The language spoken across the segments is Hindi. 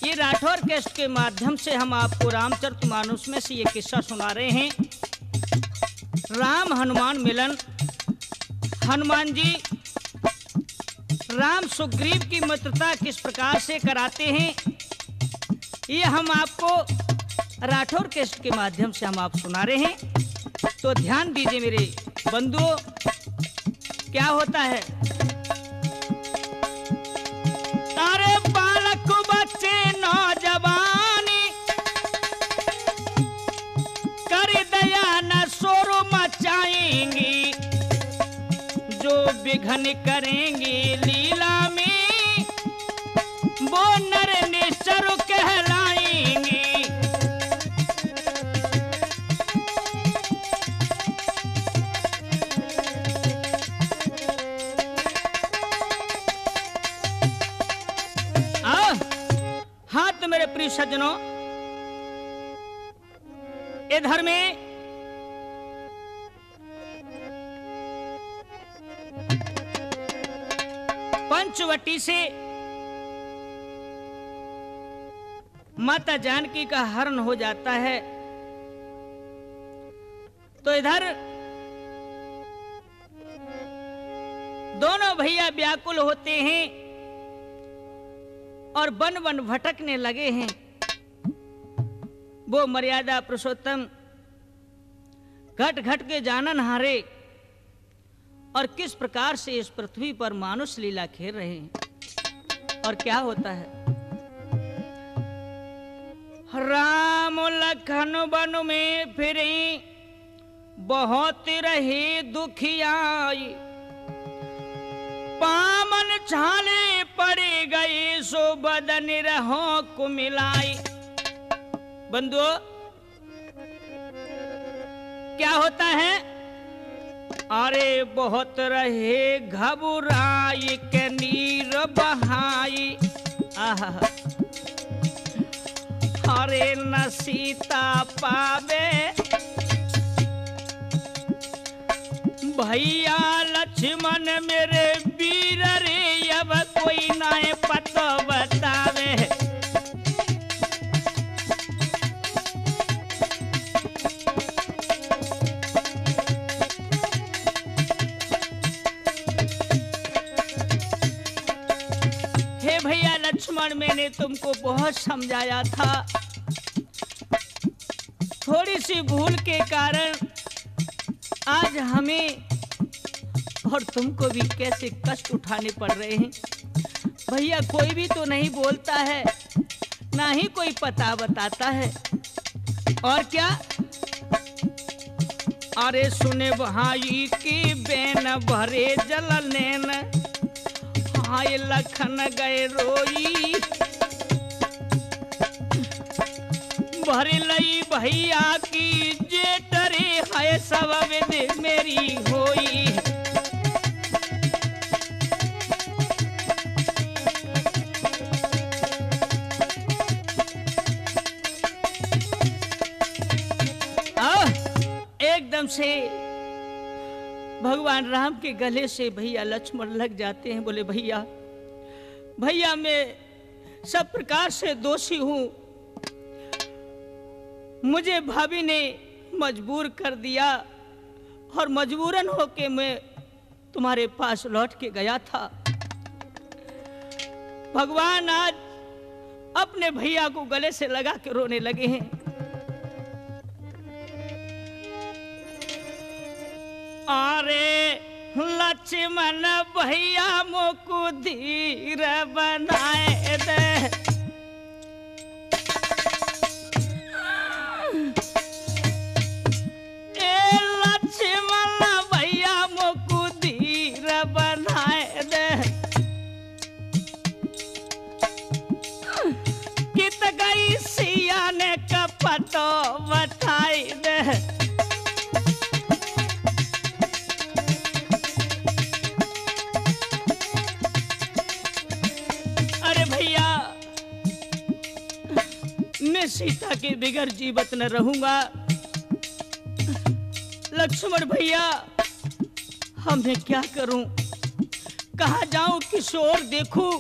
ये राठौर कैस्ट के माध्यम से हम आपको रामचरितमानस में से ये किस्सा सुना रहे हैं। राम हनुमान मिलन। हनुमान जी राम सुग्रीव की मित्रता किस प्रकार से कराते हैं, ये हम आपको राठौर कैस्ट के माध्यम से हम आप सुना रहे हैं। तो ध्यान दीजिए मेरे बंधुओं, क्या होता है। अरे बालक बच्चे नौजवानी कर दया न शोर मचाएंगी, जो विघन करेंगे लीला में वो नर निश्चर कहलाएंगे। हाँ तो मेरे प्रिय सज्जनों, इधर में पंचवटी से माता जानकी का हरण हो जाता है। तो इधर दोनों भैया व्याकुल होते हैं और वन वन भटकने लगे हैं। वो मर्यादा पुरुषोत्तम घट घट के जानन हारे और किस प्रकार से इस पृथ्वी पर मानुष लीला खेल रहे हैं। और क्या होता है, राम लखन वन में फिरे बहुत रहे दुखियाई, पामन छाले पड़े गए सो बदन रहो को मिलाई। बंधुओं क्या होता है, अरे बहुत रहे घबराई के नीर बहाई। आहा, अरे न सीता पावे भैया लक्ष्मण मेरे वीर रे, अब कोई ना पता बतावे। हे भैया लक्ष्मण, मैंने तुमको बहुत समझाया था, थोड़ी सी भूल के कारण आज हमें और तुमको भी कैसे कष्ट उठाने पड़ रहे हैं। भैया कोई भी तो नहीं बोलता है, ना ही कोई पता बताता है। और क्या, अरे सुने भाई की बेन भरे जल नैन, हाय लखन गए रोई, भरे लई भैया की जेटरे है सब विद मेरी होई। एकदम से भगवान राम के गले से भैया लक्ष्मण लग जाते हैं। बोले भैया भैया मैं सब प्रकार से दोषी हूं, मुझे भाभी ने मजबूर कर दिया और मजबूरन होके मैं तुम्हारे पास लौट के गया था। भगवान आज अपने भैया को गले से लगा के रोने लगे हैं। अरे लक्ष्मण भैया मोको धीर बनाए दे, तो बताई दे। अरे भैया मैं सीता के बिगड़ जीवित न रहूंगा। लक्ष्मण भैया अब मैं क्या करूं, कहां जाऊं, किस ओर देखूं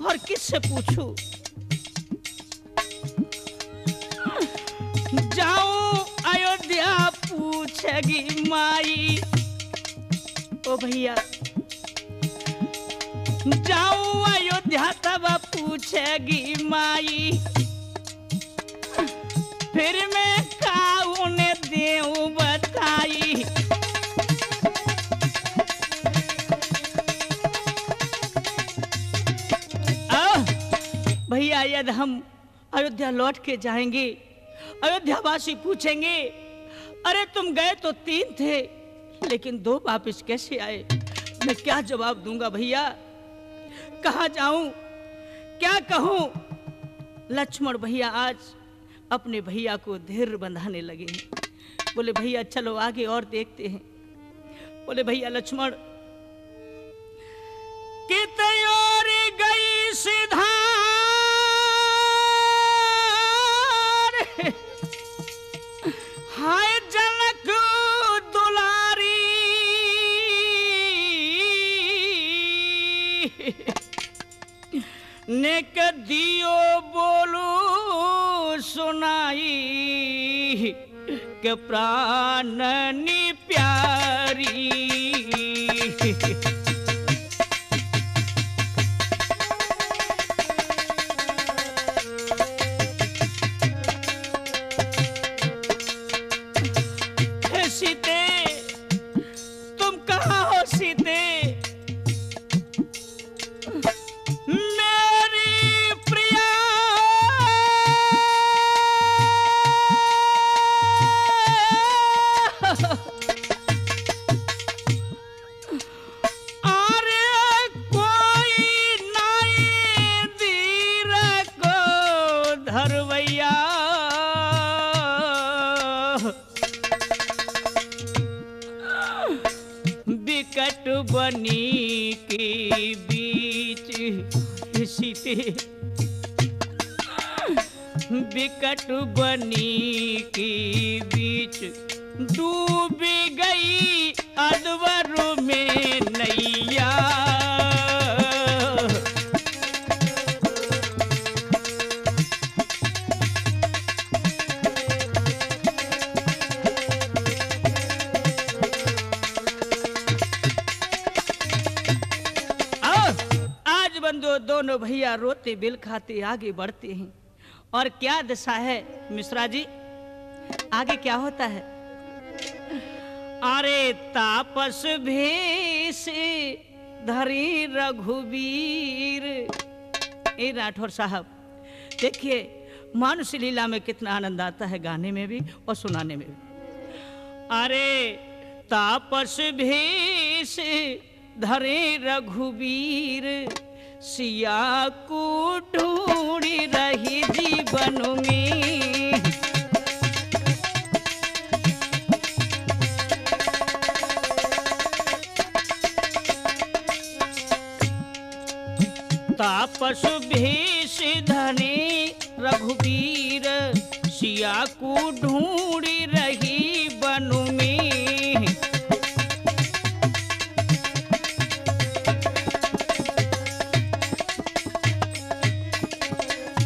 और किससे पूछूं। पूछेगी माई। ओ भैया जाऊं अयोध्या तब पूछेगी माई, फिर मैं काऊ ने देऊं बताई। भैया यदि हम अयोध्या लौट के जाएंगे, अयोध्यावासी पूछेंगे अरे तुम गए तो 3 थे लेकिन 2 वापिस कैसे आए? मैं क्या जवाब दूंगा भैया? कहाँ जाऊं, क्या कहूं? लक्ष्मण भैया आज अपने भैया को धैर्य बंधाने लगे हैं। बोले भैया चलो आगे और देखते हैं। बोले भैया लक्ष्मण कितने और गई सिधार, हाय जनक दुलारी, नेक दियो बोलू सुनाई, के प्राणनी प्यारी। सीते तुम कहाँ हो सीते? मेरी प्रिया अरे कोई नहीं धीर को धरवैया, बिकट बनी के बीच सीते, बिकट बनी के बीच डूब गई अधवर में नैया। दोनों भैया रोते बिल खाते आगे बढ़ते हैं। और क्या दशा है मिश्रा जी, आगे क्या होता है? अरे तापस भेष धरी रघुवीर। ए राठौर साहब देखिए मानुष लीला में कितना आनंद आता है, गाने में भी और सुनाने में भी। अरे तापस भेष धरे रघुवीर, सिया को ढूंढी रही जीवन में। तापस भेष धरे रघुवीर, सिया को ढूंढी रही वन में।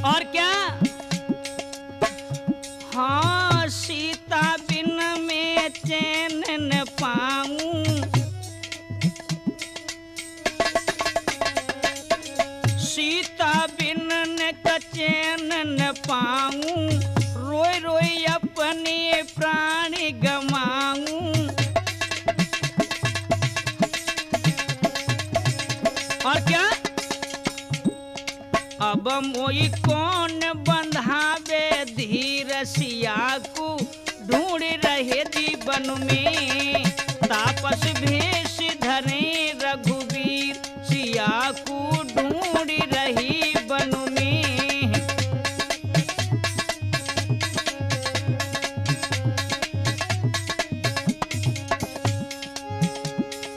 और क्या? हाँ सीता बिन में चैन न पाऊं, सीता बिन न चैन न पाऊं, रोई रोई अपने प्राण गमाऊं। और क्या? अब मोई कौन बंधावे धीर, सिया को ढूंढ रहे जीवन में। तापस भेष धरे रघुवीर, सिया को ढूंढ रही वन में।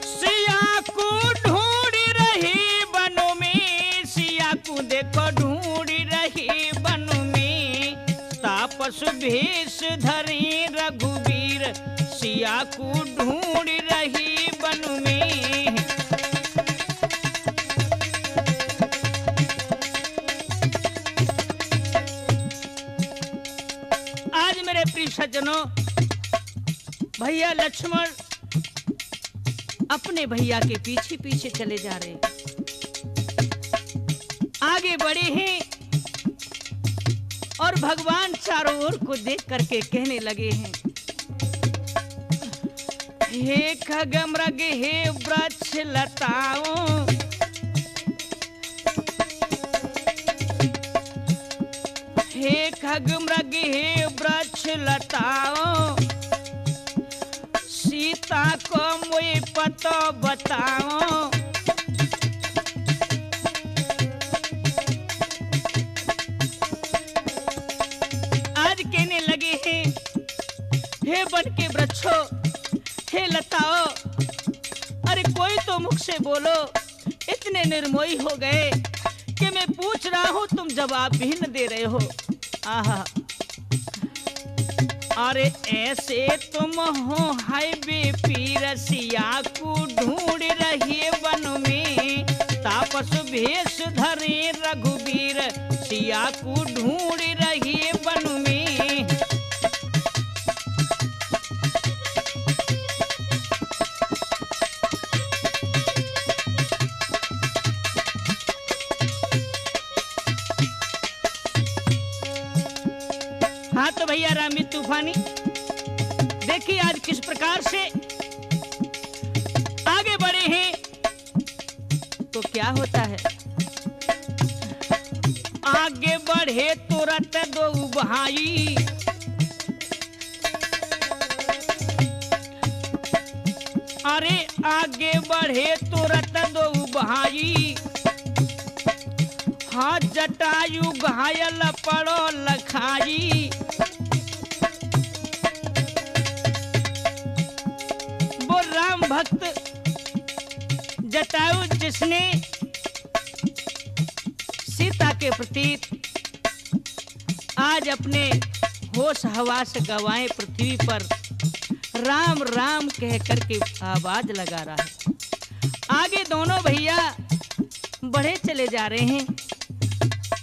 सिया को ढूंढ रही वन में, सिया को देखो ढूंढ रही वन में। तापस भेष धरे रघुवीर, सिया को ढूंढ रही वन में। आज मेरे प्रिय सज्जनों भैया लक्ष्मण अपने भैया के पीछे पीछे चले जा रहे हैं। आगे बढ़े हैं और भगवान चारों ओर को देख करके कहने लगे हैं, हे खगमृग हे वृक्ष लताओं, हे खगमृग हे वृक्ष लताओं, सीता को मुझे पतो बताओ। आज कहने लगे हैं, हे वन के वृक्षों, हे लताओं, अरे कोई तो मुख से बोलो। इतने निर्मोही हो गए कि मैं पूछ रहा हूं तुम जवाब भी न दे रहे हो। आहा, अरे ऐसे तुम हो हाईवे पीरसिया को ढूंढ रही वन में, तापस भेष धरे रघुवीर सिया को ढूंढ रही वन में। हाँ तो भैया रामी तूफानी, देखिए आज किस प्रकार से आगे बढ़े हैं तो क्या होता है। आगे बढ़े तुरंत दो भाई, अरे आगे बढ़े तुरंत दो भाई, हाँ जटायु घायल पड़ो लखाई। वो राम भक्त जटायु जिसने सीता के प्रति आज अपने होश हवास गवाए पृथ्वी पर राम राम कह करके आवाज लगा रहा है। आगे दोनों भैया बढ़े चले जा रहे हैं।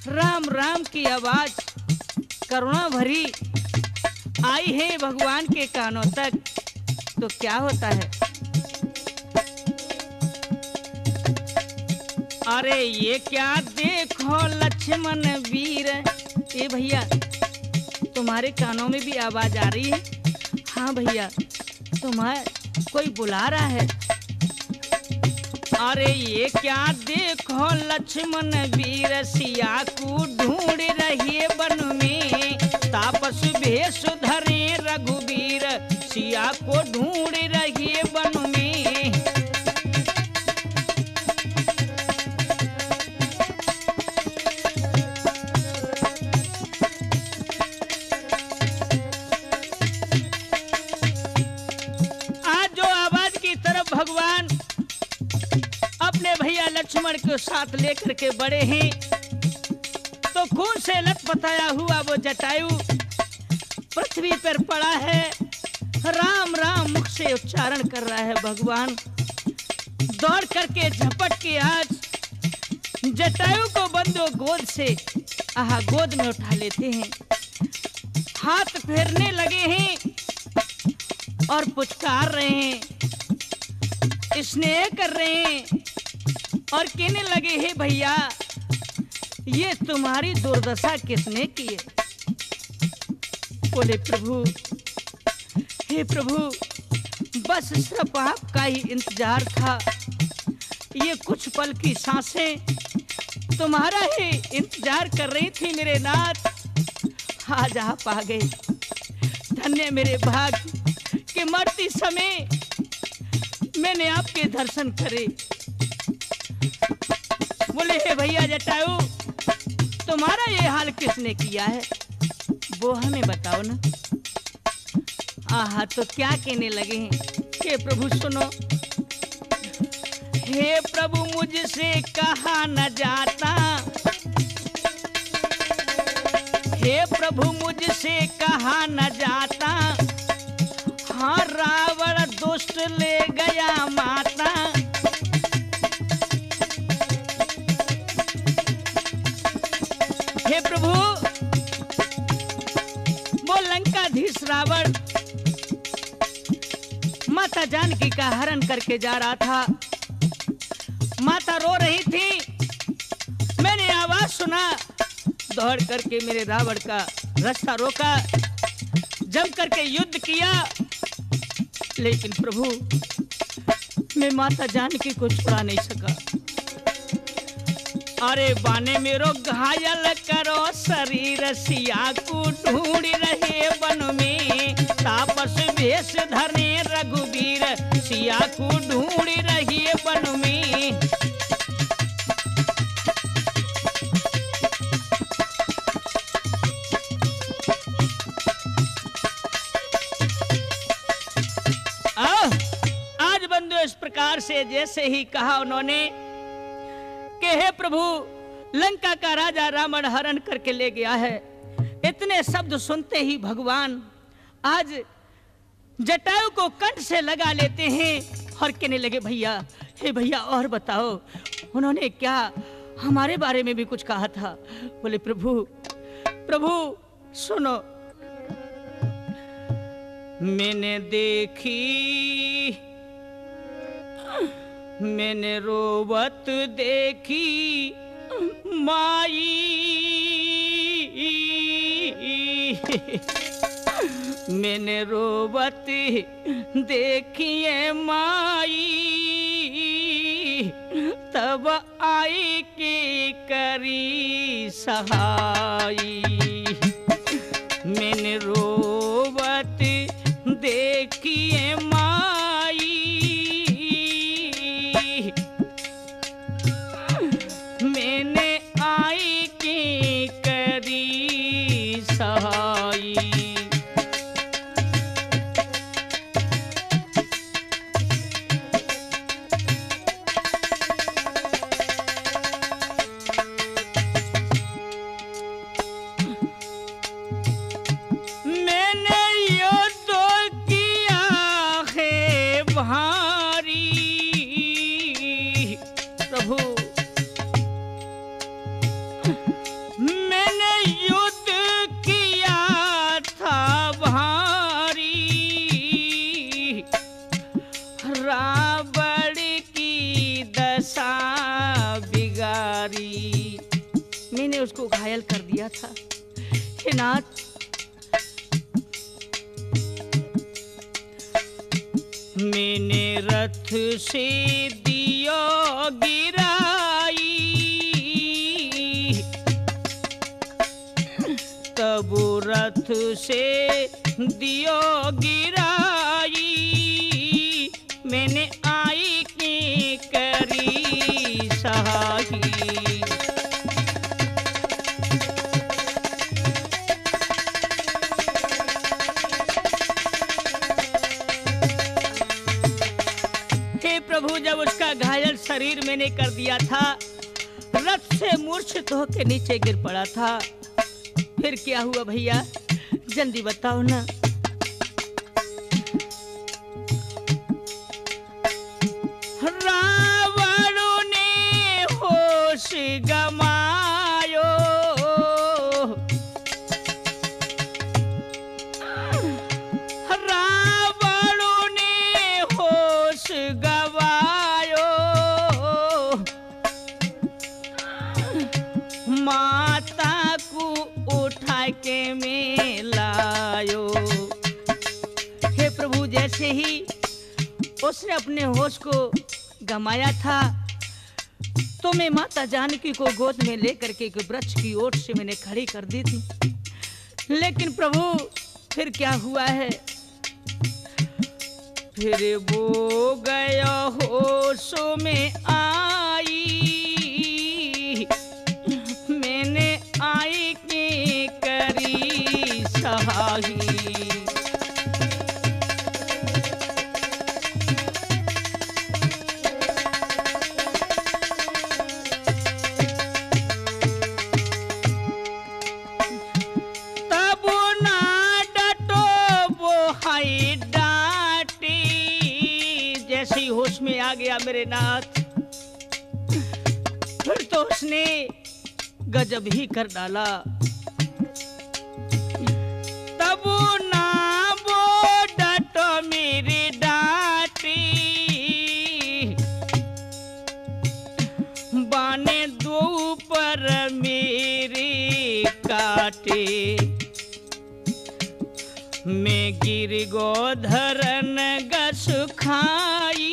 राम राम की आवाज करुणा भरी आई है भगवान के कानों तक, तो क्या होता है। अरे ये क्या देखो लक्ष्मण वीर, ये भैया तुम्हारे कानों में भी आवाज आ रही है। हाँ भैया, तुम्हारे कोई बुला रहा है। अरे ये क्या देखो लक्ष्मण वीर सिया को ढूंढ रही वन में, तापस भेष धरे रघुवीर सिया को ढूंढ रही वन में। आज जो आवाज की तरफ भगवान अपने भैया लक्ष्मण को साथ लेकर के बड़े हैं, तो खून से लथपथाया हुआ वो जटायु पृथ्वी पर पड़ा है। राम राम मुख से उच्चारण कर रहा है। भगवान दौड़ करके झपट के आज जटायु को बंदो गोद से गोद में उठा लेते हैं, हाथ फेरने लगे हैं और पुचकार रहे हैं, स्नेह कर रहे हैं और कहने लगे, हे भैया ये तुम्हारी दुर्दशा किसने की है। बोले प्रभु, हे प्रभु, बस सिर्फ आपका ही इंतजार था। ये कुछ पल की सांसें तुम्हारा ही इंतजार कर रही थी मेरे नाथ। आज आप आ गए, धन्य मेरे भाग्य कि मरती समय मैंने आपके दर्शन करे। बोले, हे भैया जटायु, तुम्हारा ये हाल किसने किया है, वो हमें बताओ ना। आहा, तो क्या कहने लगे हैं। हे प्रभु सुनो, हे प्रभु मुझसे कहा न जाता, हे प्रभु मुझसे कहा न जाता, हाँ रावण दुष्ट ले गया माता। हे प्रभु, वो लंकाधीश रावण माता जानकी का हरण करके जा रहा था। माता रो रही थी, मैंने आवाज सुना, दौड़ करके मेरे रावण का रास्ता रोका, जम करके युद्ध किया, लेकिन प्रभु मैं माता जानकी को छुड़ा नहीं सका। अरे बाने मेरो घायल करो शरीर, सिया को ढूंढ रहे वन में, तापस भेष धरने रघुवीर, सिया को ढूंढ रहे वन में। आज बंधु इस प्रकार से जैसे ही कहा उन्होंने कि हे प्रभु, लंका का राजा रावण हरण करके ले गया है। इतने शब्द सुनते ही भगवान आज जटायु को कंठ से लगा लेते हैं और कहने लगे, भैया, हे भैया और बताओ, उन्होंने क्या हमारे बारे में भी कुछ कहा था? बोले प्रभु, प्रभु सुनो, मैंने देखी, मैंने रोवत देखी माई, मैंने रोवत देखिए माई, तब आई की करी सहाई। मैंने रोवत देखिए माई, मैंने आई की करी सहाई। मैंने युद्ध किया है भारी, प्रभु मैंने युद्ध किया था भारी, रावण की दशा बिगाड़ी, मैंने उसको घायल कर दिया था। हे नाथ, मैंने रथ से दियो गिराई, तब रथ से दियो गिराई, मैंने आई की करी सहाई। प्रभु जब उसका घायल शरीर मैंने कर दिया था, रथ से मूर्छित होकर नीचे गिर पड़ा था, फिर क्या हुआ भैया, जल्दी बताओ ना। रावण ने होश गमायो, रावण ने होश गवायो, माता को उठा के में लायो। हे प्रभु, जैसे ही उसने अपने होश को गमाया था, तो मैं माता जानकी को गोद में लेकर के एक वृक्ष की ओट से मैंने खड़ी कर दी थी। लेकिन प्रभु फिर क्या हुआ है, फिर वो गया होश में आई, मैंने आई की करी सहाई। होश में आ गया मेरे नाथ, फिर तो उसने गजब ही कर डाला। तब ना वो डटो मेरे डांटे, काटे। मैं गिर गोधरन गस खाई,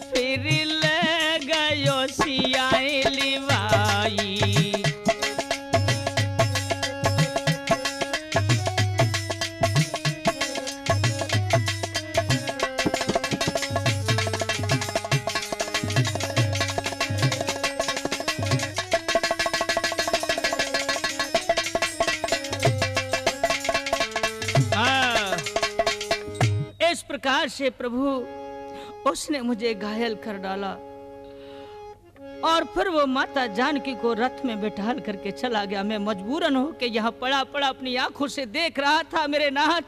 फिर ले गयो सियाए लिवाई। प्रकार से प्रभु उसने मुझे घायल कर डाला और फिर वो माता जानकी को रथ में बिठाल करके चला गया। मैं मजबूरन होके यहाँ पड़ा पड़ा अपनी आंखों से देख रहा था मेरे नाथ।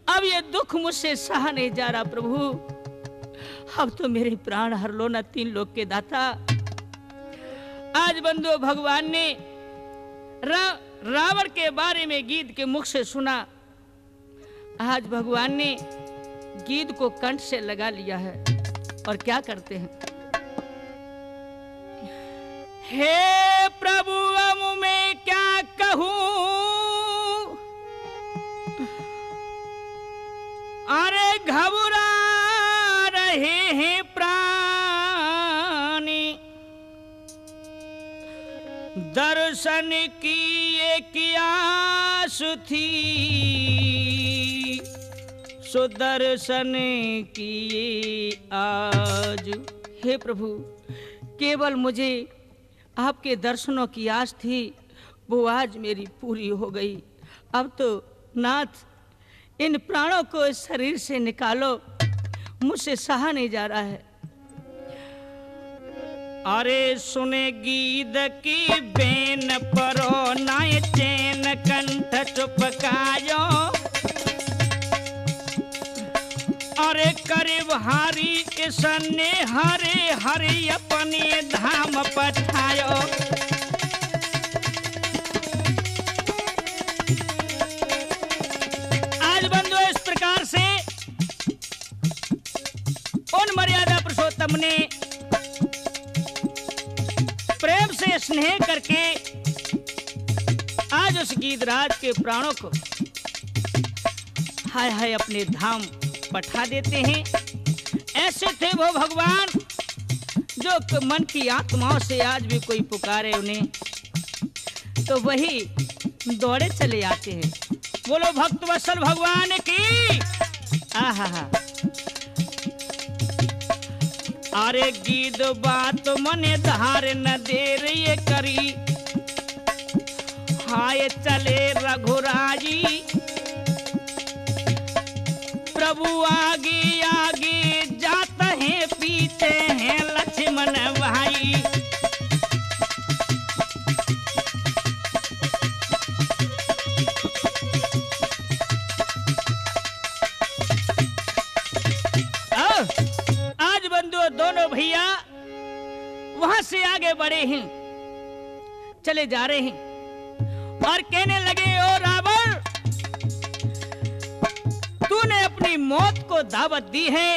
अब ये दुख मुझसे सहा नहीं जा रहा प्रभु, अब तो मेरे प्राण हर लो ना तीन लोक के दाता। आज बंधु भगवान ने रावण के बारे में गीत के मुख से सुना, आज भगवान ने गीत को कंठ से लगा लिया है और क्या करते हैं। हे प्रभु अब मैं क्या कहूं, अरे घबरा रहे हैं प्राणी, दर्शन की एक आस थी, सुदर्शन किए आज। हे प्रभु केवल मुझे आपके दर्शनों की आस थी, वो आज मेरी पूरी हो गई। अब तो नाथ इन प्राणों को इस शरीर से निकालो, मुझसे सहा नहीं जा रहा है। अरे सुने गीत की बेन परो नाय चैन कंठ चुपकायो, अरे करीब हारी इसने हरे हरे अपने धाम पठायो। आज बंधु इस प्रकार से उन मर्यादा पुरुषोत्तम ने प्रेम से स्नेह करके आज उस गीतराज के प्राणों को हाय हाय अपने धाम पठा देते हैं। ऐसे थे वो भगवान जो मन की आत्माओं से आज भी कोई पुकारे उन्हें तो वही दौड़े चले आते हैं। बोलो भक्त वत्सल भगवान की। आहा अरे गीत बात मने धार न देर ये करी, हाय चले रघुराजी प्रभु आगे आगे जाता है, पीछे हैं लक्ष्मण भाई। आज बंधु दोनों भैया वहां से आगे बढ़े हैं, चले जा रहे हैं और कहने लगे ओ रावण, तूने अपनी मौत को दावत दी है,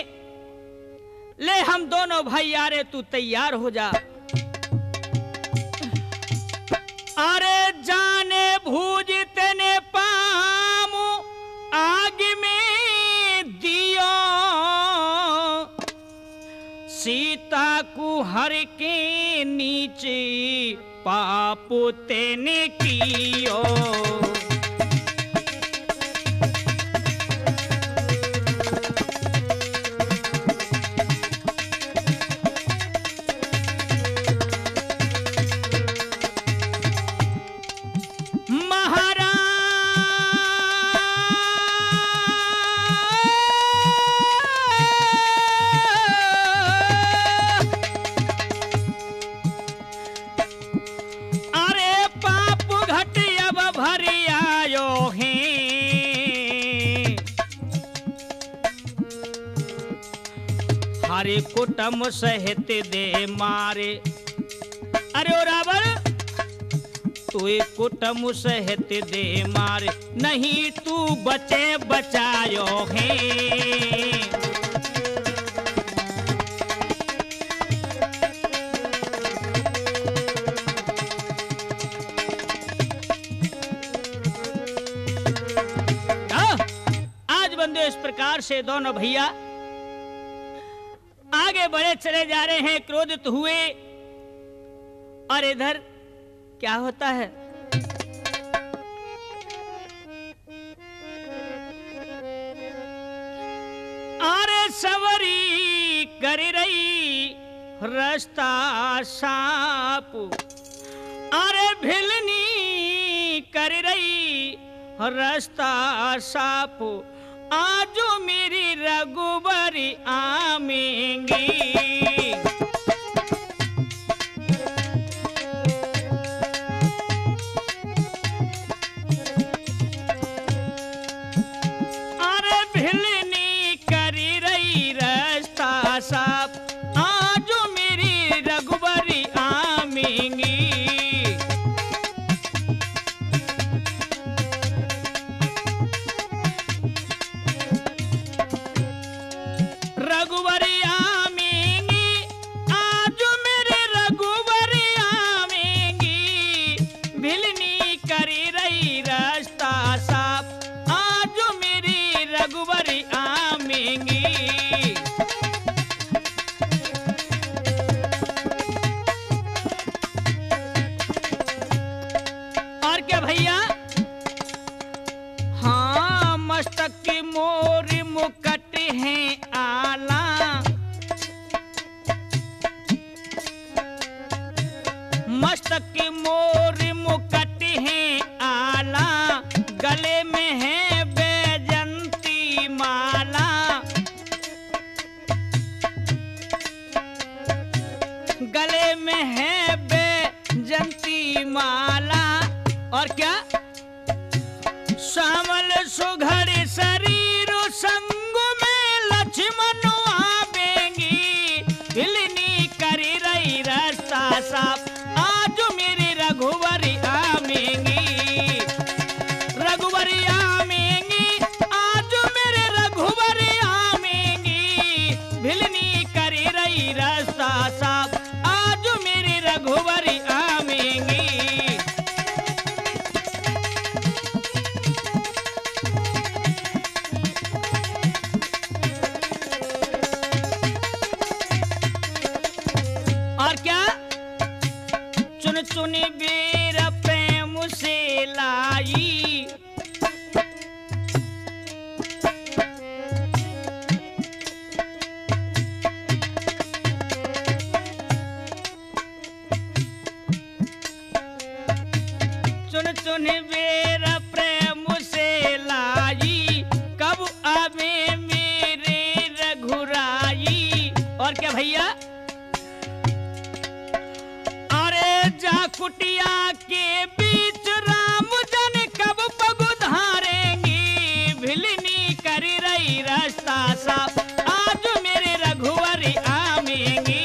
ले हम दोनों भाई आ रहे, तू तैयार हो जा। अरे जाने भूजतने पामु आग में दियो, सीता को हर के नीचे पाप तेने कियो। हरे कुटुम सहित दे मारे। अरे ओ रावण, तू कुटुम सहित दे मारे, नहीं तू बचे बचायो है। प्रकार से दोनों भैया आगे बढ़े चले जा रहे हैं, क्रोधित हुए। और इधर क्या होता है, अरे सवरी कर रही रास्ता साप, अरे भिलनी कर रही रास्ता साप, आज मेरी रघुबरी आमेंगी। अरे भिलनी करी रही रास्ता साफ, आज मेरी रघुबरी आमेंगी। रघुबरी आमेंगी, आज मेरे रघुबरी आमेंगी। भिलनी करी रही रास्ता साफ, आज मेरी रघुबरी आमेंगी। और क्या भैया, हाँ मस्तक की मोर मुकट है आला, मस्तक की मोर मुकट है आला, गले में है बैजंती माला। गले में है बैजंती माला। और क्या, श्यामल सुघड़ शरीर संग में लक्ष्मण आवेंगी। भिलनी करी रही रास्ता साफ, आज मेरी रघुबरी आमेंगी। रघुबरी आमेंगी, आज मेरे रघुबरी आमेंगी। भिलनी करी रही रास्ता साफ, आज मेरी रघुबरी आमेंगी। और क्या, चुन चुन बेर प्रेम से लाई, चुन चुन बेर प्रेम से लाई, कब आवे मेरे रघुराई। और क्या भैया, जा कुटिया के बीच राम जन कब पग धारेंगी। भिलनी करी रही रास्ता साफ, आज मेरे रघुवरी आमेंगी।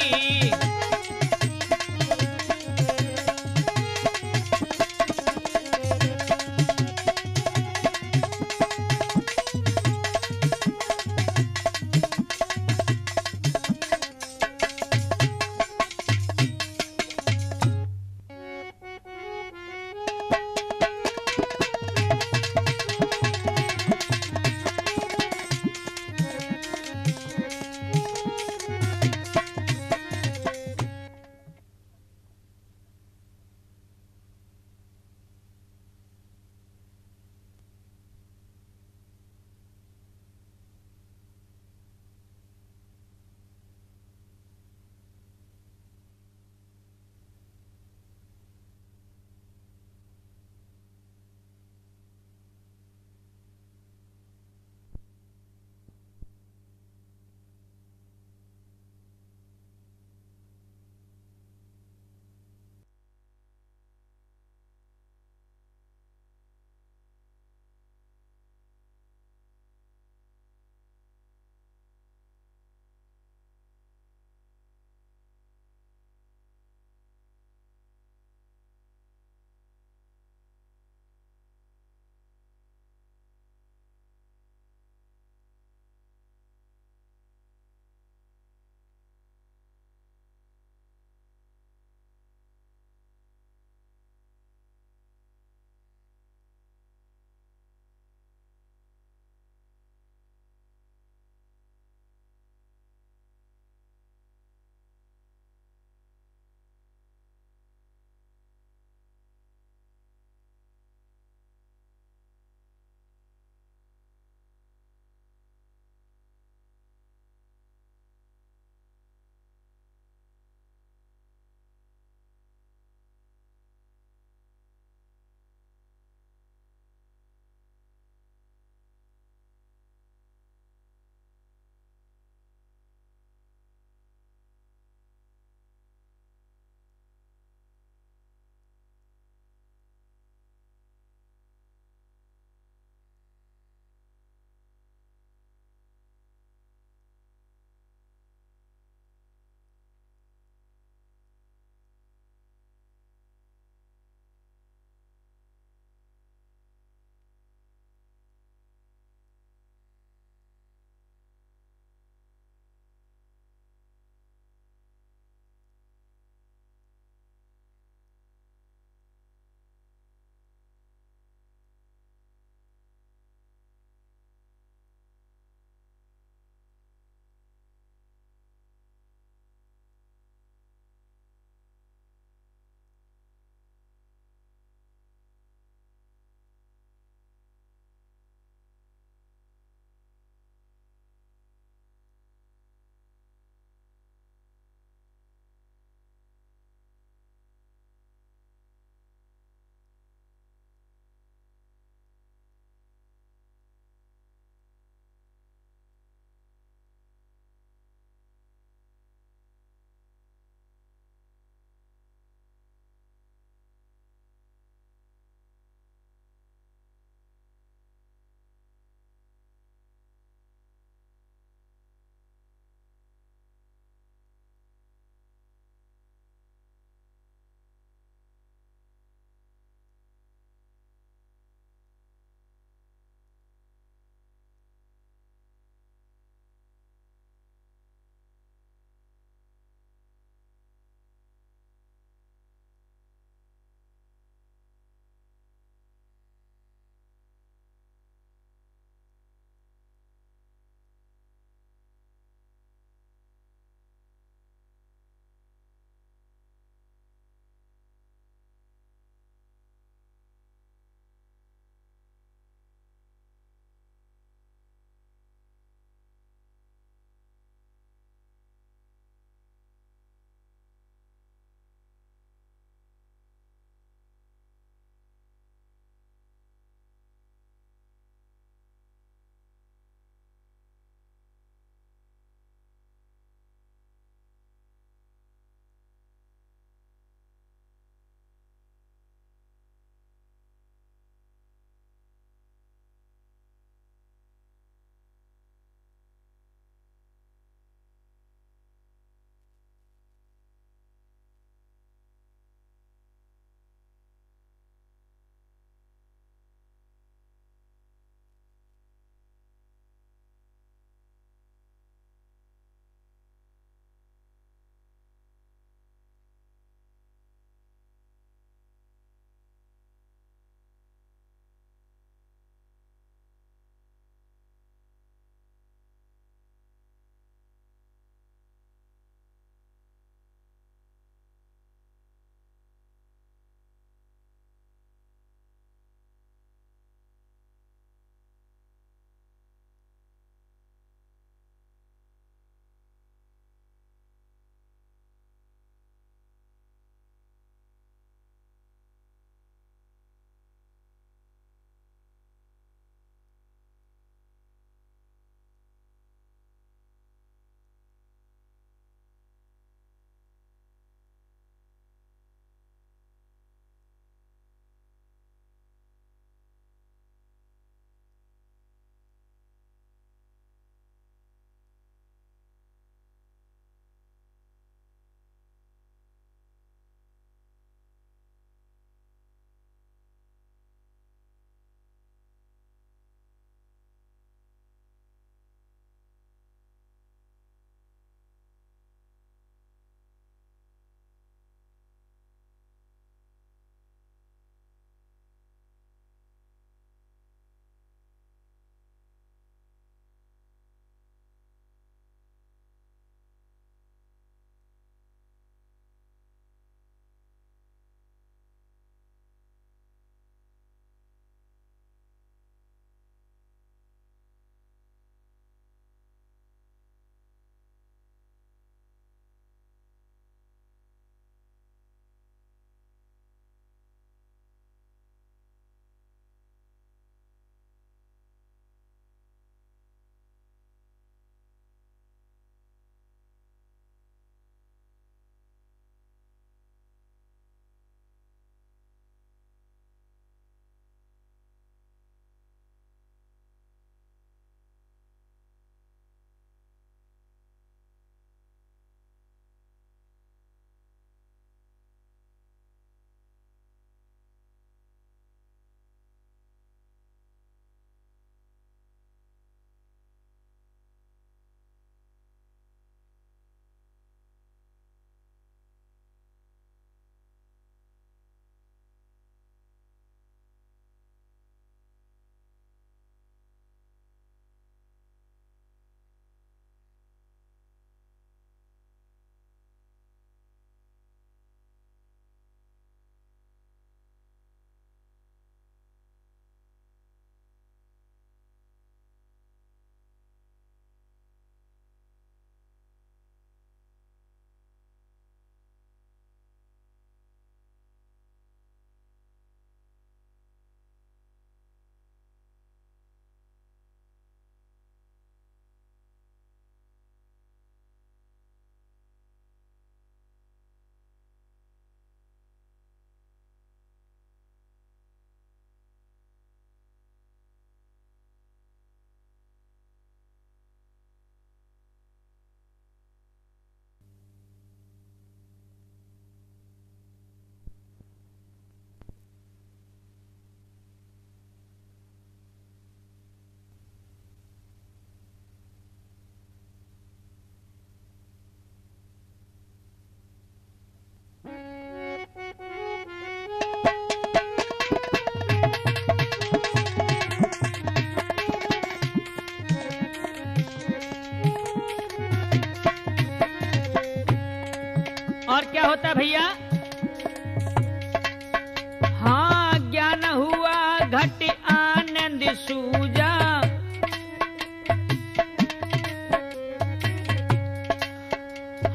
सूजा।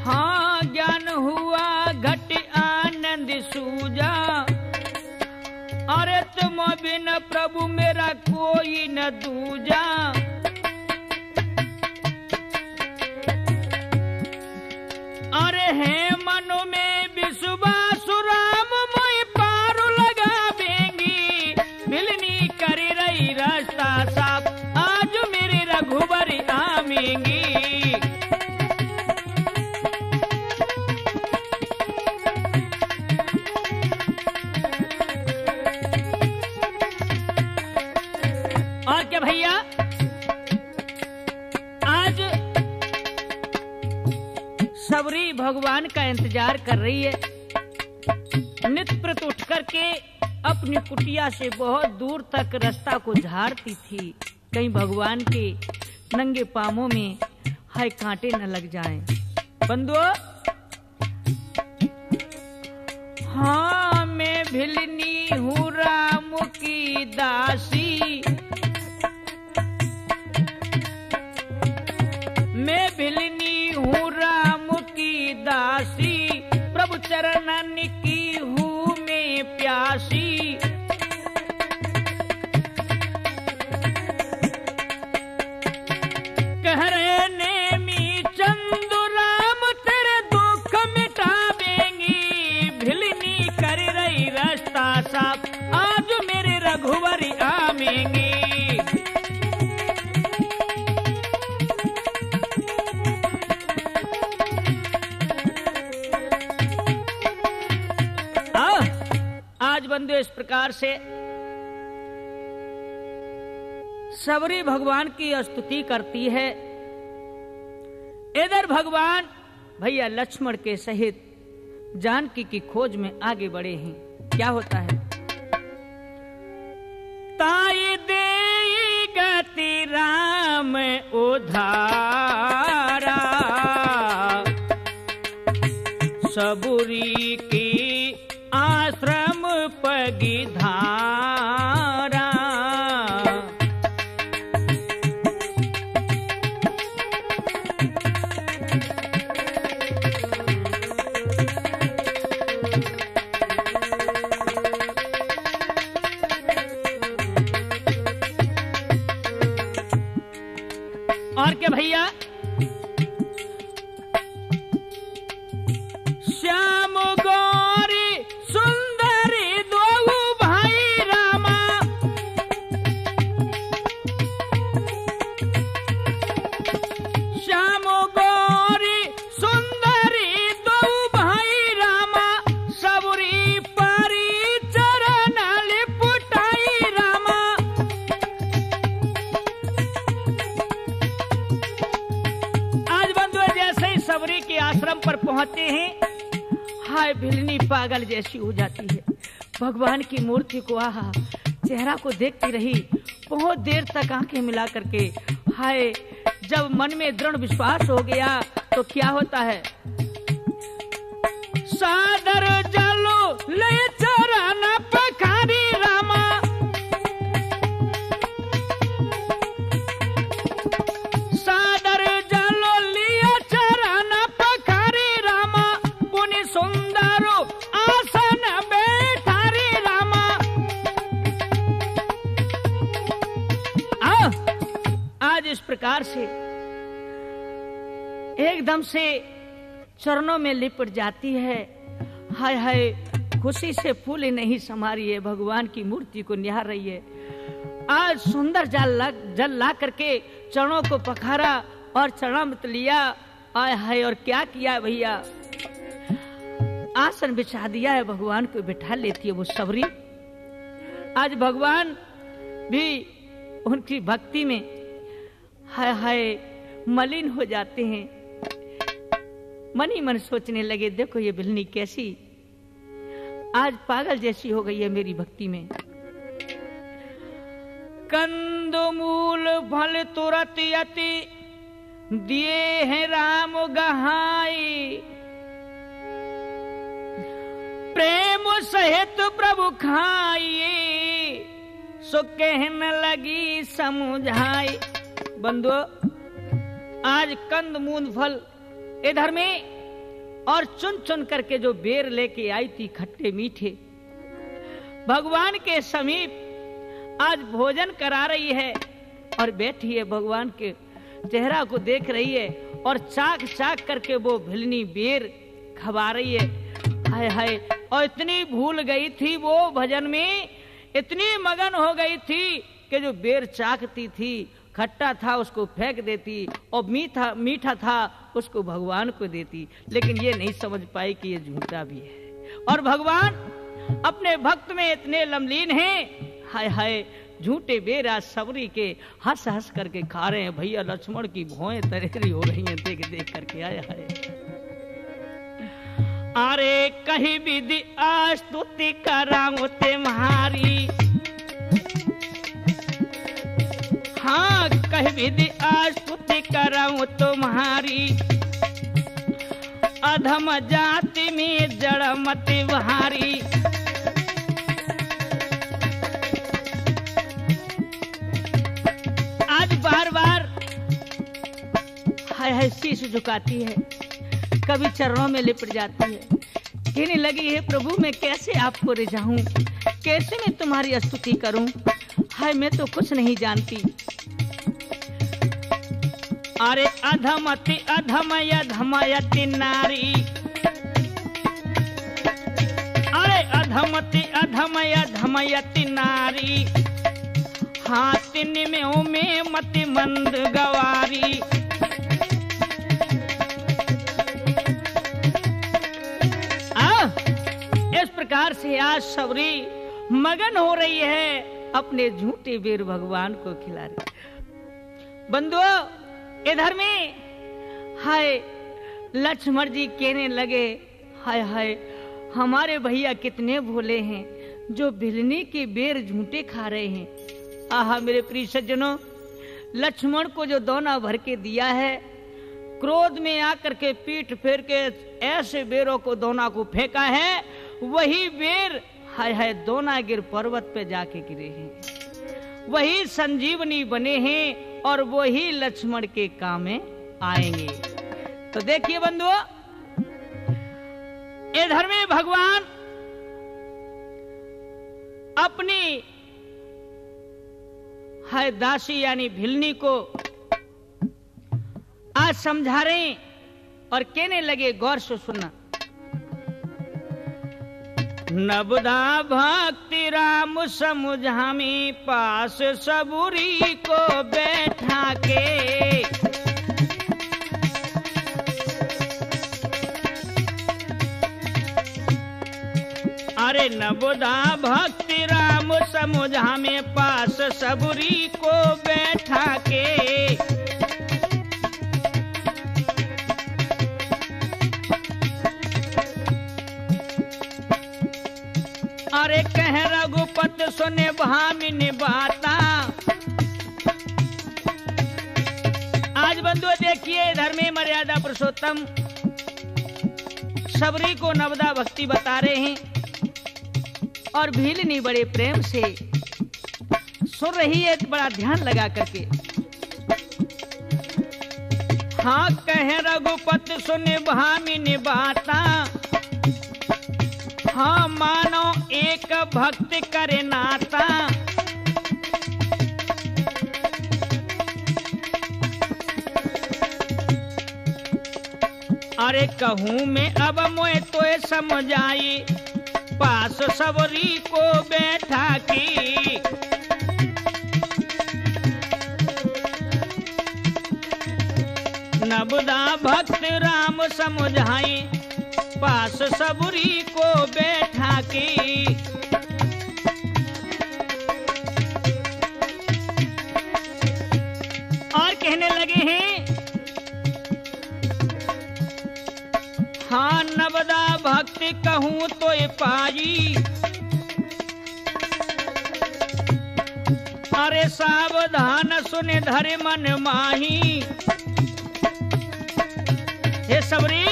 हाँ ज्ञान हुआ घट आनंद सूजा। अरे तुम बिन प्रभु मेरा कोई न दूजा। अरे है मनो में विश्वास राम मोई पार लगा देंगी। मिलनी कर रही रास्ता साफ आज मेरे रघुवर आमेंगी। और क्या भैया, आज सबरी भगवान का इंतजार कर रही है। नित्य प्रत उठ करके अपनी कुटिया से बहुत दूर तक रास्ता को झाड़ती थी, कहीं भगवान के नंगे पामों में हाय कांटे न लग जाएं। बंधुओं, हाँ मैं भिलनी हूँ राम की दासी। मैं भिलनी हूँ राम की दासी। प्रभु चरणन की हूँ मैं प्यासी। कह रहे नेमी चंदू राम तेरे दुख मिटा देंगी। भिलनी कर रही रास्ता साफ आज मेरे रघुवर आमेंगे। आज बंधु इस प्रकार से सबरी भगवान की स्तुति करती है। इधर भगवान भैया लक्ष्मण के सहित जानकी की खोज में आगे बढ़े हैं। क्या होता है? ताई देई गति राम उधारा। सबुरी की आश्रम पगी धारा। और क्या भैया, श्याम गौरी सुंदरी दो भाई रामा। श्याम गौरी सुंदरी दो भाई रामा। सबरी परी चरण लिपुटाई रामा। आज बंधु जैसे ही सबरी के आश्रम पर पहुंचते हैं, हाय भिलनी पागल जैसी हो जाती है। भगवान की मूर्ति को आहा चेहरा को देखती रही बहुत देर तक आंखें मिला करके। हाय जब मन में दृढ़ विश्वास हो गया तो क्या होता है? सादर जलो ले चरण पखारी रामा। सादर जलो लिया चरण पखारी रामा। पुनि सुंदरो आसन बैठारी रामा। आज इस प्रकार से एकदम से चरणों में लिपट जाती है। हाय हाय खुशी से फूले नहीं समा रही है, भगवान की मूर्ति को निहार रही है। आज सुंदर जल ला करके चरणों को पखारा और चरणामृत लिया। आय हाय और क्या किया भैया, आसन बिछा दिया है, भगवान को बिठा लेती है वो सबरी। आज भगवान भी उनकी भक्ति में हाय हाय मलिन हो जाते हैं। मन ही मन सोचने लगे देखो ये भिलनी कैसी आज पागल जैसी हो गई है मेरी भक्ति में। कंदमूल फल तुरत यति दिए हैं राम गहाई। प्रेम सहित प्रभु खाइए सो कहने लगी समझाई। बंधुओं, आज कंद मूंद फल इधर में और चुन चुन करके जो बेर लेके आई थी खट्टे मीठे, भगवान के समीप आज भोजन करा रही है और बैठी है, भगवान के चेहरा को देख रही है और चाक चाक करके वो भिलनी बेर खवा रही है। हाय हाय, और इतनी भूल गई थी वो भजन में, इतनी मगन हो गई थी कि जो बेर चाकती थी, खट्टा था उसको फेंक देती और मीठा मीठा था उसको भगवान को देती, लेकिन ये नहीं समझ पाई कि ये झूठा भी है। और भगवान अपने भक्त में इतने लमलीन हैं, हाय हाय, झूठे बेरा सबरी के हंस हंस करके खा रहे हैं। भैया लक्ष्मण की भौएं तरेरी हो रही हैं देख देख करके। आया है, अरे कहीं विधि स्तुति कराऊं तुम्हारी, हाँ कहीं विधि स्तुति कराऊं तुम्हारी, अधम जाति में जड़ मति बहारी। आज बार बार हाय हाय शीश झुकाती है, कभी चरणों में लिपट जाती है, कहने लगी है प्रभु मैं कैसे आपको रिझाऊं, कैसे मैं तुम्हारी स्तुति करूं, हाय मैं तो कुछ नहीं जानती। अरे अधमति अधमयति नारी, अरे अधमति अधमयति नारी, हाथ में मति मंद गवारी। इस प्रकार से आज सबरी मगन हो रही है, अपने झूठे बेर भगवान को खिला रही। बंधुओं, इधर में हाय लक्ष्मण जी कहने लगे, हाय हाय हमारे भैया कितने भोले हैं जो भिलनी के बेर झूठे खा रहे हैं। आहा मेरे प्रिय सज्जनों, लक्ष्मण को जो दोना भर के दिया है, क्रोध में आकर के पीठ फेर के ऐसे बेरों को दोना को फेंका है, वही बेर हाय हाय दोनागिर पर्वत पे जाके गिरे हैं, वही संजीवनी बने हैं और वही लक्ष्मण के काम में आएंगे। तो देखिए बंधुओं, इधर में भगवान अपनी हाय दासी यानी भिलनी को आज समझा रहे हैं और कहने लगे, गौर से सुनना। नबदा भक्ति राम समुझामी, पास सबूरी को बैठा के, अरे नबदा भक्ति राम समुझामी, पास सबूरी को बैठा के, अरे कह रघुपत सुने भामिनी बाता। आज बंधुओं देखिए, इधर में मर्यादा पुरुषोत्तम सबरी को नवदा भक्ति बता रहे हैं और भीलनी बड़े प्रेम से सुन रही है, बड़ा ध्यान लगा करके। हाँ कह रघुपत सुने भामिनी बाता, हाँ मानो एक भक्त करे नाता, अरे कहूँ मैं अब मोए तोए समझाई, पास सबरी को बैठा की, नबदा भक्त राम समझाई, पास सबरी को बैठा की, और कहने लगे हैं, हाँ नबदा भक्ति कहूँ तो ये पाई, अरे सावधान सुने धरे मन माही। हे सबरी,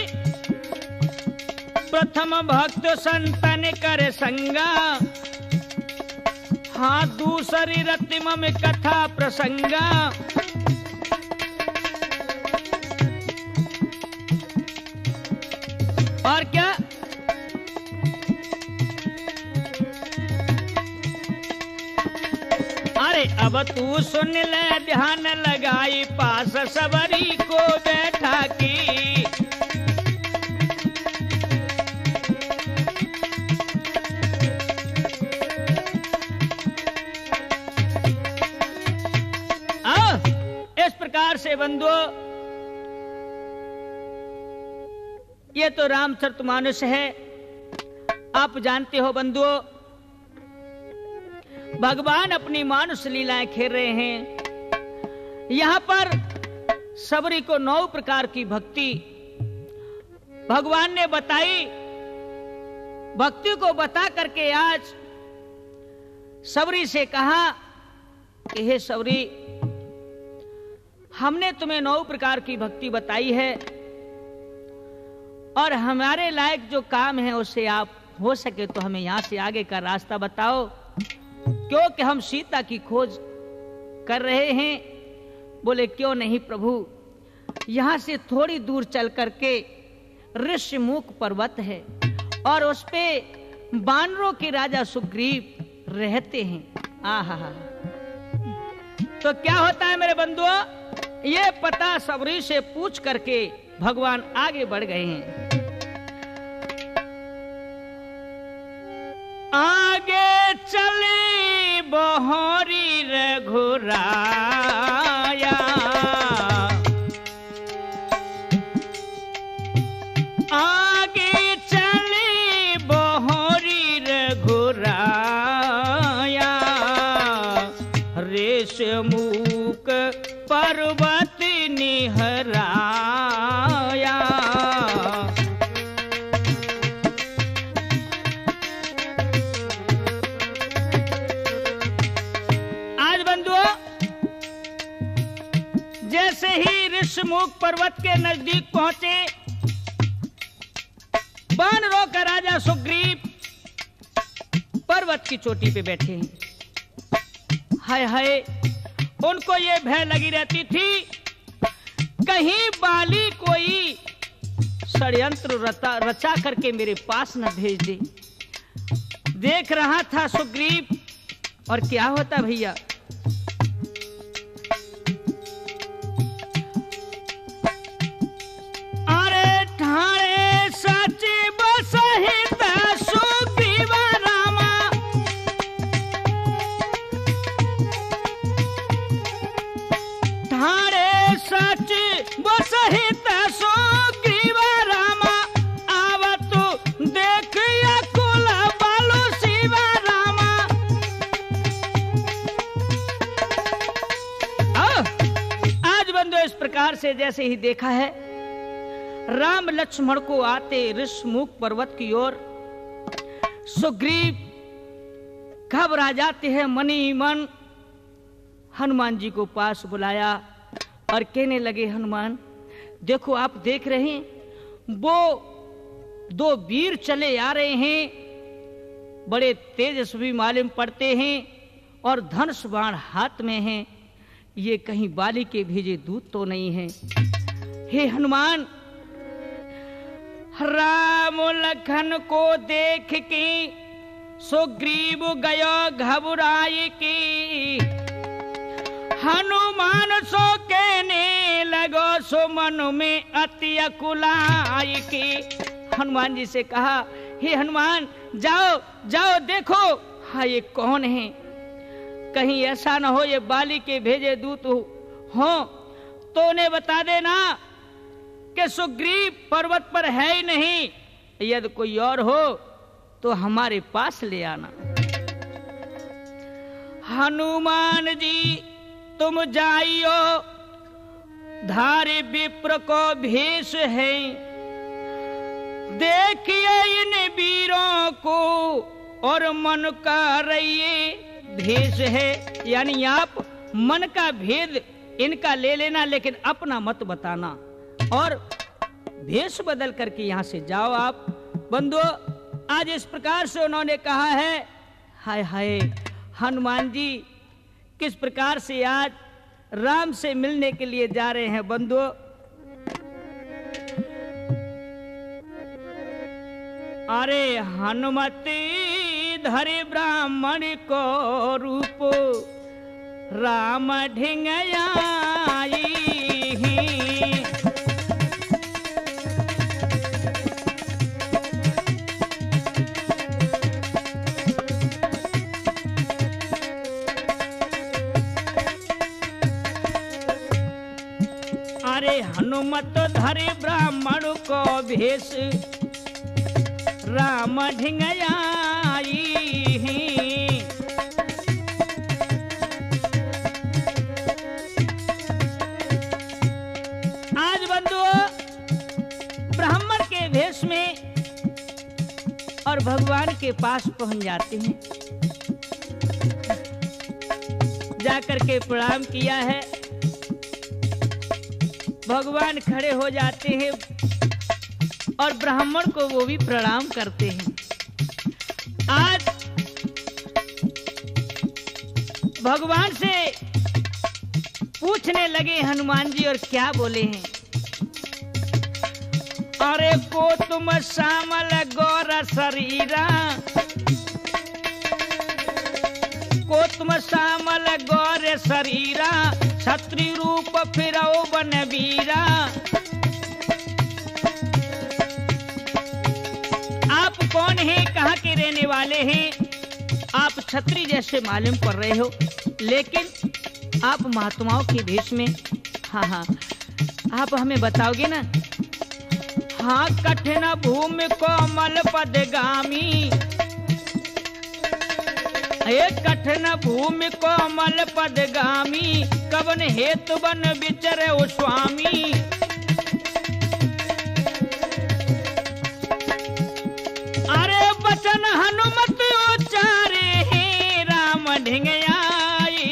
प्रथम भक्त संतन कर संगा, हाँ दूसरी रतिम में कथा प्रसंगा, और क्या अरे अब तू सुन ले ध्यान लगाई पास सबरी को बैठा की। इस प्रकार से बंधुओं ये तो रामचरितमानस है। आप जानते हो बंधुओं भगवान अपनी मानुष लीलाएं खेल रहे हैं। यहां पर सबरी को 9 प्रकार की भक्ति भगवान ने बताई। भक्ति को बता करके आज सबरी से कहा कि हे सबरी हमने तुम्हें 9 प्रकार की भक्ति बताई है और हमारे लायक जो काम है उससे आप हो सके तो हमें यहां से आगे का रास्ता बताओ, क्योंकि हम सीता की खोज कर रहे हैं। बोले क्यों नहीं प्रभु, यहां से थोड़ी दूर चल करके ऋषमुख पर्वत है और उस पे बानरों के राजा सुग्रीव रहते हैं। आहा, तो क्या होता है मेरे बंधुओं, ये पता सबरी से पूछ करके भगवान आगे बढ़ गए हैं। आगे चले बहोरी रघुराया, आगे चले बहोरी रघुराया, ऋषमुख पर्वत निहराया। आज बंधुओं जैसे ही ऋषमुख पर्वत के नजदीक पहुंचे, वानरों का राजा सुग्रीव पर्वत की चोटी पे बैठे हैं। हाय हाय, उनको ये भय लगी रहती थी कहीं बाली कोई षड्यंत्र रचा करके मेरे पास न भेज दे। देख रहा था सुग्रीव, और क्या होता भैया, अरे ठाणे सच बसहित सुग्रीव रामा, ठाणे सच बसहित सुग्रीव रामा, आवत देखिया कुल बालु शिव रामा। आज बंधु इस प्रकार से जैसे ही देखा है राम लक्ष्मण को आते ऋषमुख पर्वत की ओर, सुग्रीव घबरा जाते हैं। मन ही मन हनुमान जी को पास बुलाया और कहने लगे हनुमान देखो, आप देख रहे हैं वो 2 वीर चले आ रहे हैं, बड़े तेजस्वी मालूम पड़ते हैं और धनुष बाण हाथ में हैं। ये कहीं बाली के भेजे दूत तो नहीं है। हे हनुमान, राम लखन को देख के सुग्रीव गयो घबराए के, हनुमान सो कहने लगो सो मन में अति अकुलाय के। हनुमान जी से कहा हे हनुमान, जाओ जाओ देखो हाँ ये कौन है, कहीं ऐसा न हो ये बाली के भेजे दूत हो तो उन्हें बता देना कि सुग्रीव पर्वत पर है ही नहीं, यदि कोई और हो तो हमारे पास ले आना। हनुमान जी तुम जाइयो, धारे विप्र को भेष है, देखिए इन वीरों को और मन का रहिए भेष है। यानी आप मन का भेद इनका ले लेना, लेकिन अपना मत बताना और भेष बदल करके यहां से जाओ आप। बंधुओं आज इस प्रकार से उन्होंने कहा है। हाय हाय, हनुमान जी किस प्रकार से आज राम से मिलने के लिए जा रहे हैं। बंधुओं, अरे हनुमति धरे ब्राह्मण को रूप राम ढिंगयाई। अरे हनुमत धरे ब्राह्मण को भेष राम ढिंगयाई। आज बंधुओं ब्राह्मण के भेष में और भगवान के पास पहुंच जाते हैं। जाकर के प्रणाम किया है, भगवान खड़े हो जाते हैं और ब्राह्मण को वो भी प्रणाम करते हैं। आज भगवान से पूछने लगे हनुमान जी और क्या बोले हैं। अरे को तुम श्यामल गौर शरीरा, को तुम श्यामल गौर शरीरा, क्षत्रिय रूप फिरौ बनवीरा। आप कौन हैं, कहाँ के रहने वाले हैं? आप क्षत्रिय जैसे मालूम पड़ रहे हो, लेकिन आप महात्माओं के भेष में। हाँ, आप हमें बताओगे ना? हाँ, कठिन भूमि कोमल पदगामी, कठिन भूमि कोमल पदगामी, कवन हेतु बन विचरे ओ स्वामी। अरे बचन हनुमत उच्चारे हैं राम ढिंगयाई।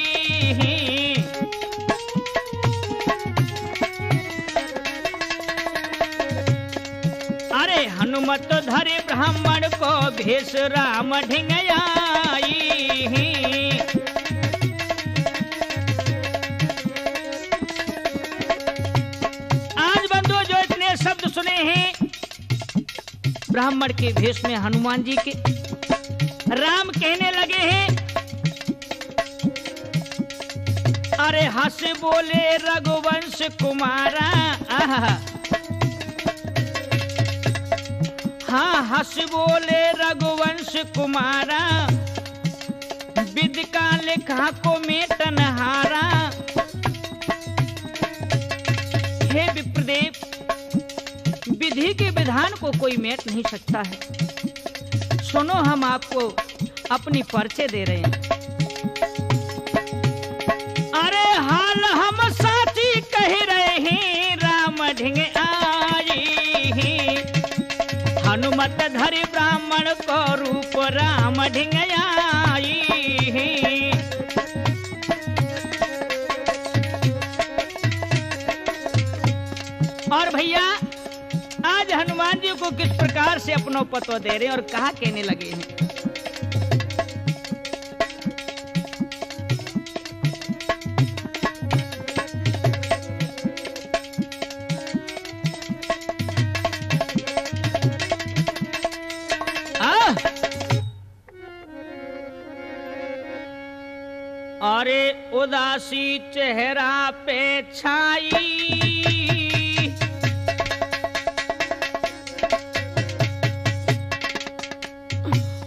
अरे हनुमत धरे ब्राह्मण को भेष राम ढिंगयाई। आज बंधुओं जो इतने शब्द सुने हैं ब्राह्मण के भेष में हनुमान जी के, राम कहने लगे हैं। अरे हंस बोले रघुवंश कुमारा, हाँ हंस बोले रघुवंश कुमारा, विधि का लेखा को मेटन हारा। हे विप्रदेव, विधि के विधान को कोई मेट नहीं सकता है। सुनो, हम आपको अपनी परिचय दे रहे हैं। अरे हाल हम साथी कह रहे हैं राम ढिंग आई। हनुमत धरि ब्राह्मण को रूप राम ढिंग आई। और भैया आज हनुमान जी को किस प्रकार से अपनो पतो दे रहे हैं और कहा कहने लगे हैं। अरे उदासी चेहरा पे छाई,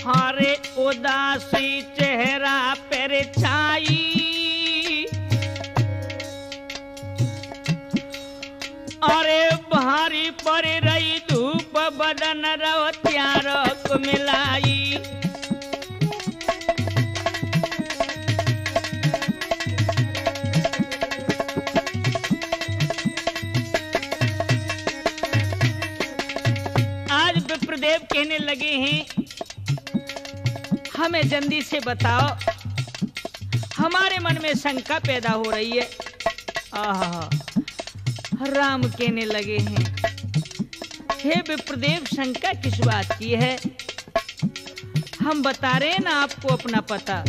अरे उदासी चेहरा पे छाई। अरे भारी पर रही धूप बदन रो त्यारक मिलाई। विप्रदेव कहने लगे हैं, हमें जल्दी से बताओ, हमारे मन में शंका पैदा हो रही है। राम कहने लगे हैं, हे विप्रदेव शंका किस बात की है? हम बता रहे हैं ना आपको अपना पता।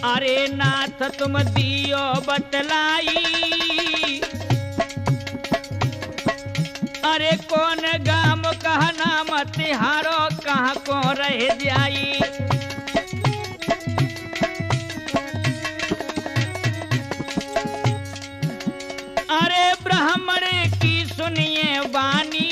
अरे नाथ तुम दियो बतलाई, अरे कौन गाम कहा नाम तिहारो कहाँ को रह जाई। अरे ब्राह्मण की सुनिए वाणी,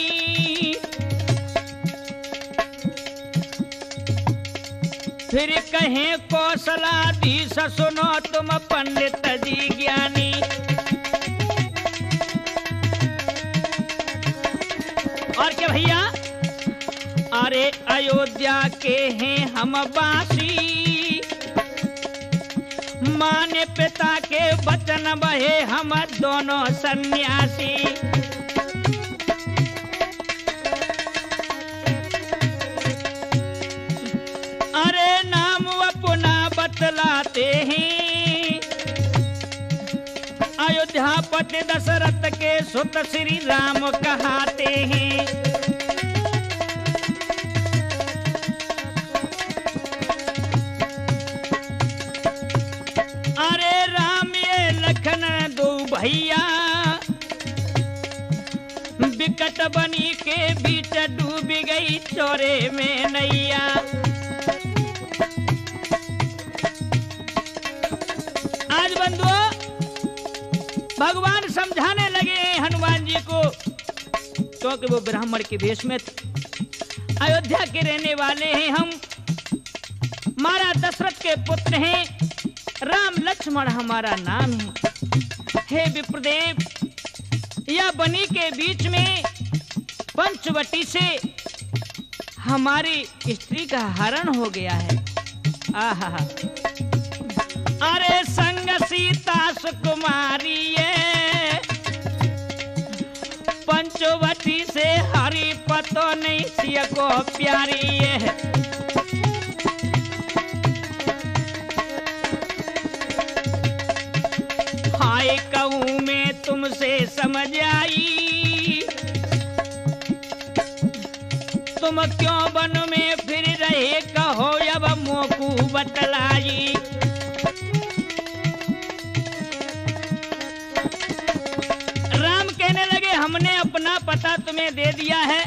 फिर कहें कौशलाधीश सुनो तुम पंडित जी ज्ञानी। और क्या भैया, अरे अयोध्या के हैं हम वासी, माने पिता के वचन बहे हम दोनों सन्यासी। अरे नाम अपना बतलाते हैं, अयोध्यापति दशरथ के सुत श्री राम कहाते हैं। अरे राम ये लखन दो भैया, विकट बनी के बीच डूब गई चौरे में नैया। आज बंधुओं भगवान समझाने लगे हनुमान जी को, क्योंकि वो ब्राह्मण के वेश में थे। अयोध्या के रहने वाले हैं हम, महाराज दशरथ के पुत्र हैं, राम लक्ष्मण हमारा नाम है। हे विप्रदेव, यह बनी के बीच में पंचवटी से हमारी स्त्री का हरण हो गया है। आहा, अरे संग सीता सुकुमारी ये, पंचवटी से हरि पतो नहीं सिया को प्यारी ये। हाय कहूँ मैं तुमसे समझ आई, तुम क्यों वन में फिर रहे कहो अब मोकू बतलाई। राम कहने लगे हमने अपना पता तुम्हें दे दिया है,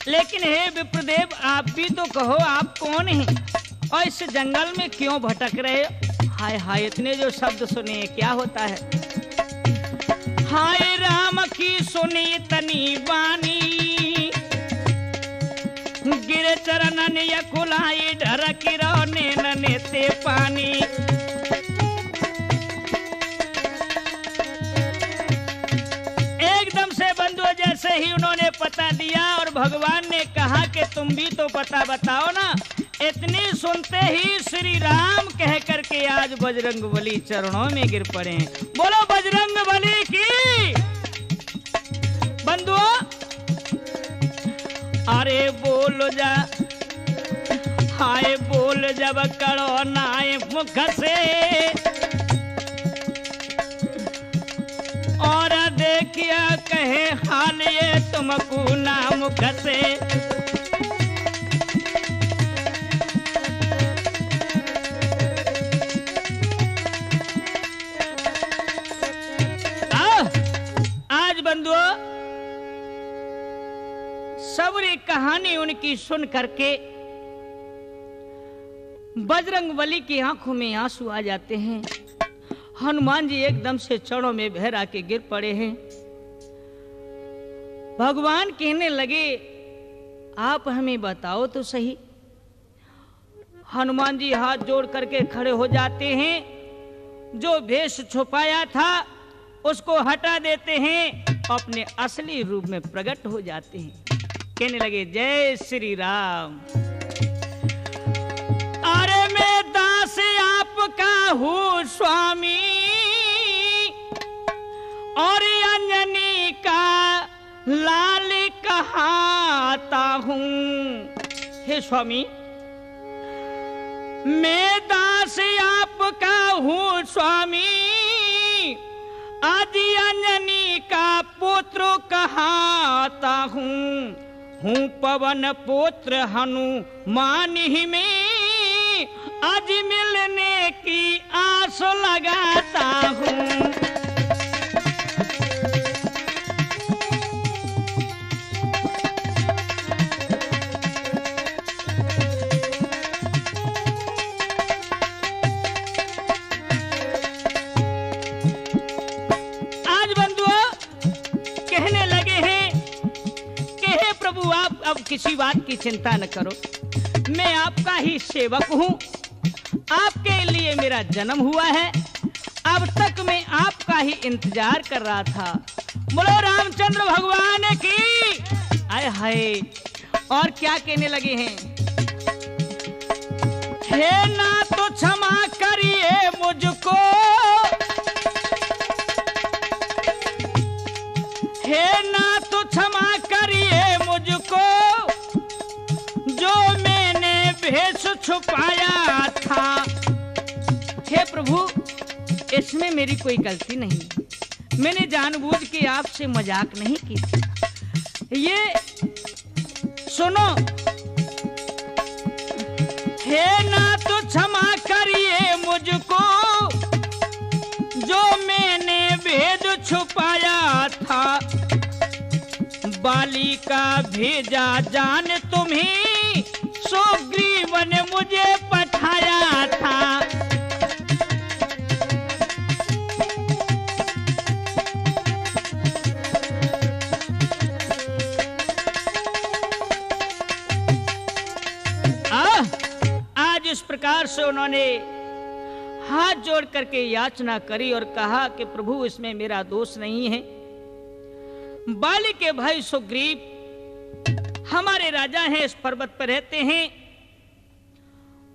लेकिन हे विप्रदेव आप भी तो कहो आप कौन हैं और इस जंगल में क्यों भटक रहे हो। हाय हाय, इतने जो शब्द सुने क्या होता है। हाय राम की सुनी तनी वाणी, गिरे चरणन या खुलाई ढरक रोने नने से पानी। एकदम से बंधु जैसे ही उन्होंने पता दिया और भगवान ने कहा कि तुम भी तो पता बताओ ना, इतनी सुनते ही श्री राम कह करके आज बजरंगबली चरणों में गिर पड़े हैं। बोलो बजरंगबली की। बंधुओं अरे बोल जा, हाय बोल जब करो नाय मुख से, और देखिया कहे हाल ये तुमको ना मुख से। आज बंधुओं सबरी कहानी उनकी सुन करके बजरंगबली की आंखों में आंसू आ जाते हैं। हनुमान जी एकदम से चरणों में बहरा के गिर पड़े हैं। भगवान कहने लगे आप हमें बताओ तो सही। हनुमान जी हाथ जोड़ करके खड़े हो जाते हैं, जो भेष छुपाया था उसको हटा देते हैं, अपने असली रूप में प्रकट हो जाते हैं। कहने लगे जय श्री राम। अरे मैं दास आपका हूँ स्वामी, और अंजनी का लाल कहाता हूँ। हे स्वामी, मैं दास आपका हूँ स्वामी, आदि अंजनी का पुत्र कहाता हूँ। हूँ पवन पुत्र हनुमान ही में, आज मिलने आस लगाता हूँ। अब किसी बात की चिंता न करो, मैं आपका ही सेवक हूँ, आपके लिए मेरा जन्म हुआ है, अब तक मैं आपका ही इंतजार कर रहा था। बोलो रामचंद्र भगवान की। आय हाय, और क्या कहने लगे हैं? हे ना तो क्षमा करिए मुझको, हे ना तो क्षमा करिए मुझको, जो मैंने भेष छुपाया था। हे प्रभु, इसमें मेरी कोई गलती नहीं, मैंने जानबूझ के आपसे मजाक नहीं की। ये सुनो, हे ना तो क्षमा करिए मुझको, जो मैंने भेद छुपाया था। बाली का भेजा जान तुम्हें, सुग्रीव ने मुझे पठाया था। आज इस प्रकार से उन्होंने हाथ जोड़ करके याचना करी और कहा कि प्रभु, इसमें मेरा दोष नहीं है। बाली के भाई सुग्रीव हमारे राजा हैं, इस पर्वत पर रहते हैं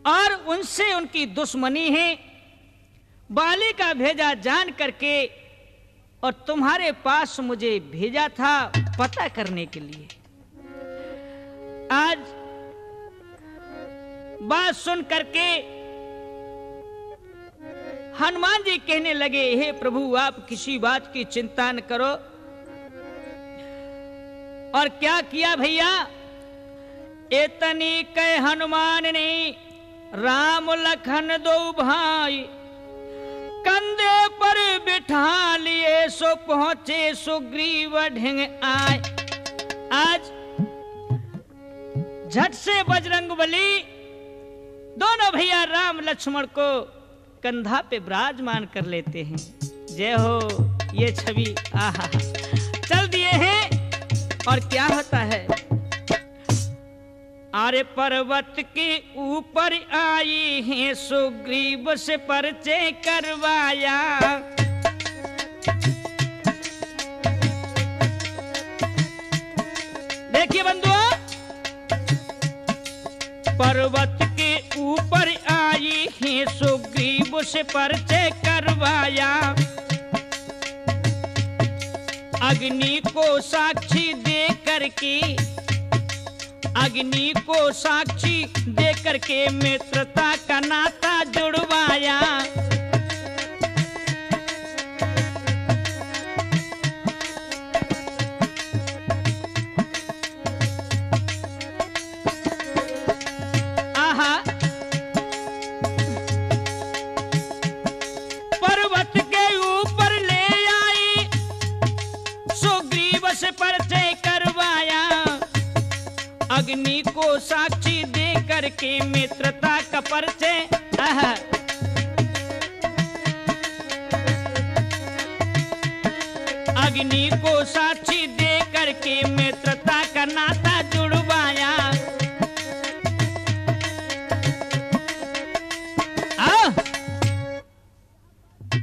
और उनसे उनकी दुश्मनी है। बाली का भेजा जान करके और तुम्हारे पास मुझे भेजा था पता करने के लिए। आज बात सुन करके हनुमान जी कहने लगे, हे प्रभु, आप किसी बात की चिंता न करो। और क्या किया भैया? इतनी कह हनुमान ने राम लखन दो भाई, कंधे पर बिठा लिए, सो पहुंचे सुग्रीव ढिंग आए। आज झट से बजरंगबली दोनों भैया राम लक्ष्मण को कंधा पे विराजमान कर लेते हैं। जय हो, ये छवि आहा चल दिए हैं। और क्या होता है? अरे पर्वत के ऊपर आई हैं, सुग्रीव से परिचय करवाया। देखिए बंधुओं, पर्वत के ऊपर आई हैं, सुग्रीव से परिचय करवाया। अग्नि को साक्षी दे करके, अग्नि को साक्षी दे करके मित्रता का नाता जुड़वाया। आहा, पर्वत के ऊपर ले आई, सुग्रीव से परिचय करवाया। अग्नि को साक्षी दे करके मित्रता का परिचय। अग्नि को साक्षी दे करके मित्रता का नाता जुड़वाया।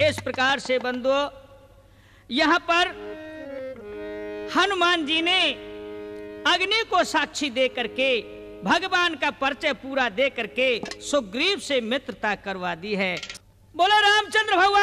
इस प्रकार से बंधुओं, यहां पर हनुमान जी ने अग्नि को साक्षी दे करके भगवान का परिचय पूरा दे करके सुग्रीव से मित्रता करवा दी है। बोले रामचंद्र भगवान